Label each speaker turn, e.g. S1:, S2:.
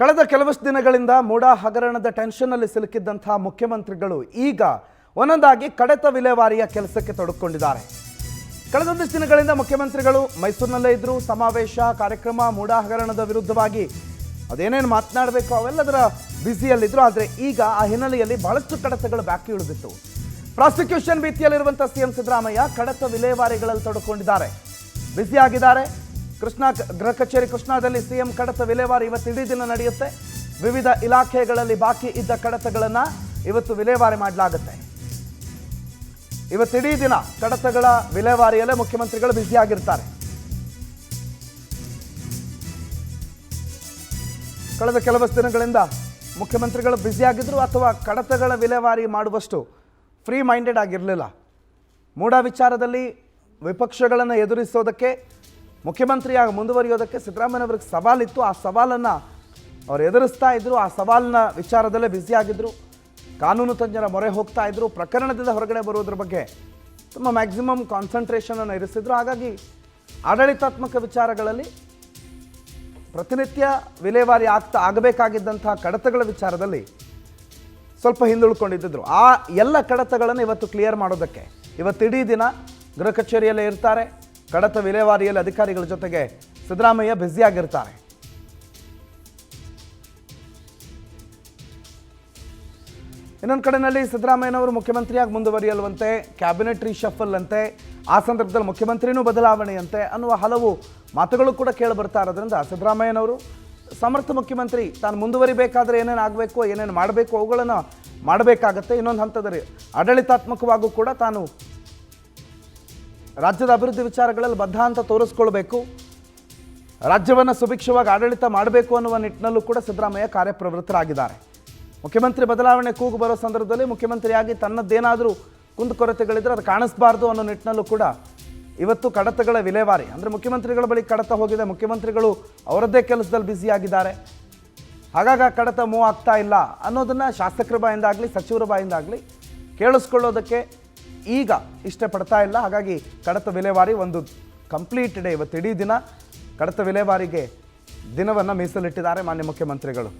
S1: ಕಳೆದ ಕೆಲವಷ್ಟು ದಿನಗಳಿಂದ ಮೂಡಾ ಹಗರಣದ ಟೆನ್ಷನ್ನಲ್ಲಿ ಸಿಲುಕಿದ್ದಂತಹ ಮುಖ್ಯಮಂತ್ರಿಗಳು ಈಗ ಒಂದೊಂದಾಗಿ ಕಡತ ವಿಲೇವಾರಿಯ ಕೆಲಸಕ್ಕೆ ತೊಡಗಿಕೊಂಡಿದ್ದಾರೆ. ಕಳೆದೊಂದಿಷ್ಟು ದಿನಗಳಿಂದ ಮುಖ್ಯಮಂತ್ರಿಗಳು ಮೈಸೂರಿನಲ್ಲೇ ಇದ್ದರು. ಸಮಾವೇಶ ಕಾರ್ಯಕ್ರಮ ಮೂಡಾ ಹಗರಣದ ವಿರುದ್ಧವಾಗಿ ಅದೇನೇನು ಮಾತನಾಡಬೇಕು ಅವೆಲ್ಲದರ ಬ್ಯುಸಿಯಲ್ಲಿದ್ದರು. ಆದರೆ ಈಗ ಆ ಹಿನ್ನೆಲೆಯಲ್ಲಿ ಬಹಳಷ್ಟು ಕಡತಗಳು ಬಾಕಿ ಉಳಿದಿತ್ತು. ಪ್ರಾಸಿಕ್ಯೂಷನ್ ಭೀತಿಯಲ್ಲಿರುವಂಥ ಸಿಎಂ ಸಿದ್ದರಾಮಯ್ಯ ಕಡತ ವಿಲೇವಾರಿಗಳಲ್ಲಿ ತೊಡಗಿಕೊಂಡಿದ್ದಾರೆ, ಬ್ಯುಸಿ ಆಗಿದ್ದಾರೆ. ಗೃಹ ಕಚೇರಿ ಕೃಷ್ಣಾದಲ್ಲಿ ಸಿಎಂ ಕಡತ ವಿಲೇವಾರಿ ಇವತ್ತು ಇಡೀ ದಿನ ನಡೆಯುತ್ತೆ. ವಿವಿಧ ಇಲಾಖೆಗಳಲ್ಲಿ ಬಾಕಿ ಇದ್ದ ಕಡತಗಳನ್ನು ಇವತ್ತು ವಿಲೇವಾರಿ ಮಾಡಲಾಗುತ್ತೆ. ಇವತ್ತಿಡೀ ದಿನ ಕಡತಗಳ ವಿಲೇವಾರಿಯಲ್ಲೇ ಮುಖ್ಯಮಂತ್ರಿಗಳು ಬ್ಯುಸಿ ಆಗಿರ್ತಾರೆ. ಕಳೆದ ಕೆಲವಷ್ಟು ದಿನಗಳಿಂದ ಮುಖ್ಯಮಂತ್ರಿಗಳು ಬ್ಯುಸಿ ಆಗಿದ್ರು ಅಥವಾ ಕಡತಗಳ ವಿಲೇವಾರಿ ಮಾಡುವಷ್ಟು ಫ್ರೀ ಮೈಂಡೆಡ್ ಆಗಿರಲಿಲ್ಲ. ಮೂಡಾ ವಿಚಾರದಲ್ಲಿ ವಿಪಕ್ಷಗಳನ್ನು ಎದುರಿಸೋದಕ್ಕೆ, ಮುಖ್ಯಮಂತ್ರಿಯಾಗಿ ಮುಂದುವರಿಯೋದಕ್ಕೆ ಸಿದ್ದರಾಮಯ್ಯನವ್ರಿಗೆ ಸವಾಲಿತ್ತು. ಆ ಸವಾಲನ್ನು ಅವರು ಎದುರಿಸ್ತಾ ಇದ್ರು. ಆ ಸವಾಲಿನ ವಿಚಾರದಲ್ಲೇ ಬ್ಯುಸಿ ಆಗಿದ್ರು. ಕಾನೂನು ತಜ್ಞರ ಮೊರೆ ಹೋಗ್ತಾ ಇದ್ರು. ಪ್ರಕರಣದಿಂದ ಹೊರಗಡೆ ಬರೋದ್ರ ಬಗ್ಗೆ ತುಂಬ ಮ್ಯಾಕ್ಸಿಮಮ್ ಕಾನ್ಸಂಟ್ರೇಷನನ್ನು ಇರಿಸಿದ್ರು. ಹಾಗಾಗಿ ಆಡಳಿತಾತ್ಮಕ ವಿಚಾರಗಳಲ್ಲಿ ಪ್ರತಿನಿತ್ಯ ವಿಲೇವಾರಿ ಆಗಬೇಕಾಗಿದ್ದಂತಹ ಕಡತಗಳ ವಿಚಾರದಲ್ಲಿ ಸ್ವಲ್ಪ ಹಿಂದುಳ್ಕೊಂಡಿದ್ದರು. ಆ ಎಲ್ಲ ಕಡತಗಳನ್ನು ಇವತ್ತು ಕ್ಲಿಯರ್ ಮಾಡೋದಕ್ಕೆ ಇವತ್ತಿಡೀ ದಿನ ಗೃಹ ಕಚೇರಿಯಲ್ಲೇ ಇರ್ತಾರೆ. ಕಡತ ವಿಲೇವಾರಿಯಲ್ಲಿ ಅಧಿಕಾರಿಗಳ ಜೊತೆಗೆ ಸಿದ್ದರಾಮಯ್ಯ ಬ್ಯುಸಿಯಾಗಿರ್ತಾರೆ. ಇನ್ನೊಂದು ಕಡೆಯಲ್ಲಿ ಸಿದ್ದರಾಮಯ್ಯನವರು ಮುಖ್ಯಮಂತ್ರಿಯಾಗಿ ಮುಂದುವರಿಯಲ್ವಂತೆ, ಕ್ಯಾಬಿನೆಟ್ ರೀಶಫಲ್ ಅಂತೆ, ಆ ಸಂದರ್ಭದಲ್ಲಿ ಮುಖ್ಯಮಂತ್ರಿನೂ ಬದಲಾವಣೆಯಂತೆ ಅನ್ನುವ ಹಲವು ಮಾತುಗಳು ಕೂಡ ಕೇಳಿ ಬರ್ತಾ ಇರೋದ್ರಿಂದ ಸಿದ್ದರಾಮಯ್ಯನವರು ಸಮರ್ಥ ಮುಖ್ಯಮಂತ್ರಿ, ತಾನು ಮುಂದುವರಿಬೇಕಾದ್ರೆ ಏನೇನು ಆಗಬೇಕು, ಏನೇನು ಮಾಡಬೇಕು ಅವುಗಳನ್ನು ಮಾಡಬೇಕಾಗತ್ತೆ. ಇನ್ನೊಂದು ಹಂತದಲ್ಲಿ ಆಡಳಿತಾತ್ಮಕವಾಗೂ ಕೂಡ ತಾನು ರಾಜ್ಯದ ಅಭಿವೃದ್ಧಿ ವಿಚಾರಗಳಲ್ಲಿ ಬದ್ಧ ಅಂತ ತೋರಿಸ್ಕೊಳ್ಬೇಕು, ರಾಜ್ಯವನ್ನು ಸುಭಿಕ್ಷವಾಗಿ ಆಡಳಿತ ಮಾಡಬೇಕು ಅನ್ನುವ ನಿಟ್ಟಿನಲ್ಲೂ ಕೂಡ ಸಿದ್ದರಾಮಯ್ಯ ಕಾರ್ಯಪ್ರವೃತ್ತರಾಗಿದ್ದಾರೆ. ಮುಖ್ಯಮಂತ್ರಿ ಬದಲಾವಣೆ ಕೂಗು ಬರೋ ಸಂದರ್ಭದಲ್ಲಿ ಮುಖ್ಯಮಂತ್ರಿಯಾಗಿ ತನ್ನದ್ದೇನಾದರೂ ಕುಂದುಕೊರತೆಗಳಿದ್ರೆ ಅದು ಕಾಣಿಸಬಾರ್ದು ಅನ್ನೋ ನಿಟ್ಟಿನಲ್ಲೂ ಕೂಡ ಇವತ್ತು ಕಡತಗಳ ವಿಲೇವಾರಿ, ಅಂದರೆ ಮುಖ್ಯಮಂತ್ರಿಗಳ ಬಳಿ ಕಡತ ಹೋಗಿದೆ, ಮುಖ್ಯಮಂತ್ರಿಗಳು ಅವರದ್ದೇ ಕೆಲಸದಲ್ಲಿ ಬ್ಯುಸಿಯಾಗಿದ್ದಾರೆ, ಹಾಗಾಗಿ ಆ ಕಡತ ಮೂವ್ ಆಗ್ತಾ ಇಲ್ಲ ಅನ್ನೋದನ್ನು ಶಾಸಕರ ಬಾಯಿಂದಾಗಲಿ ಸಚಿವರ ಬಾಯಿಂದಾಗಲಿ ಕೇಳಿಸ್ಕೊಳ್ಳೋದಕ್ಕೆ ಈಗ ಇಷ್ಟಪಡ್ತಾ ಇಲ್ಲ. ಹಾಗಾಗಿ ಕಡತ ವಿಲೇವಾರಿ ಒಂದು ಕಂಪ್ಲೀಟ್ ಡೇ, ಇವತ್ತು ಇಡೀ ದಿನ ಕಡತ ವಿಲೇವಾರಿಗೆ ದಿನವನ್ನು ಮೀಸಲಿಟ್ಟಿದ್ದಾರೆ ಮಾನ್ಯ ಮುಖ್ಯಮಂತ್ರಿಗಳು.